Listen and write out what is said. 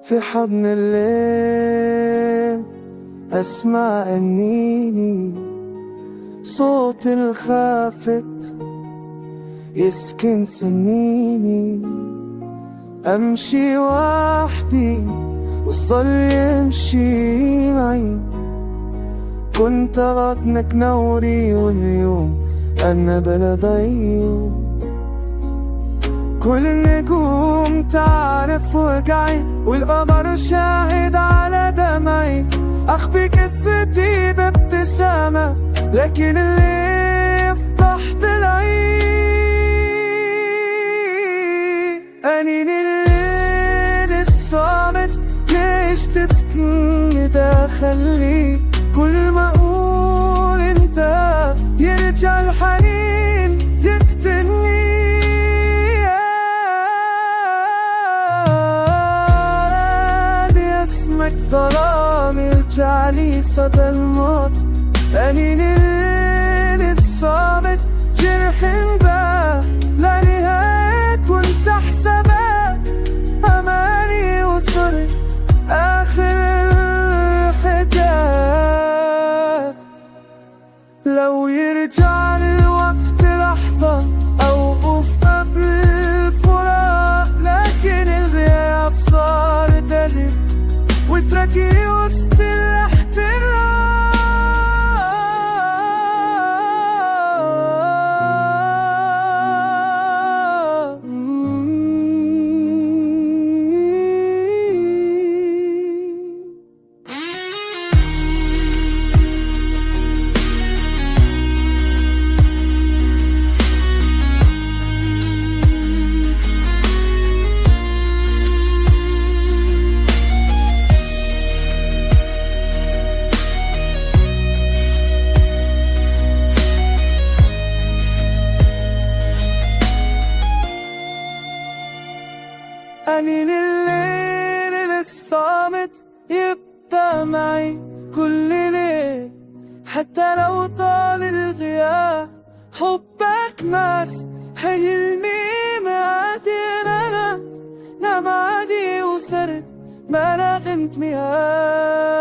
في حضن الليل أسمع أنيني، صوت الخافت يسكن سنيني. أمشي وحدي والظل يمشي معي، كنت غطنك نوري واليوم أنا بلا ضي. كل النجوم تعرف وجعي والقمر شاهد على دمعي. أخبي قصتي بابتسامة لكن اللي يفضح ضلعي. أنين الليل الصامت ليش تسكن داخلي؟ كل ما أقول أنت يرجع الحنين يقتلني. اسمك ظلام يرجع لي صدى الموت. أنين الليل الصامت جرح انباه لا نهاية كنت أحسبه أماني وصل آخر الحجاب. لو يرجع الوقت لحظة أوقف قبل الفراق، لكن الغياب صار درب وتركني وسط الاحترام. أنين الليل الصامت يبقى معي كل ليل حتى لو طال الغياب. حبك ماس هيلني معادي، أنا نام عادي وسرت ما أنا غنت مياه.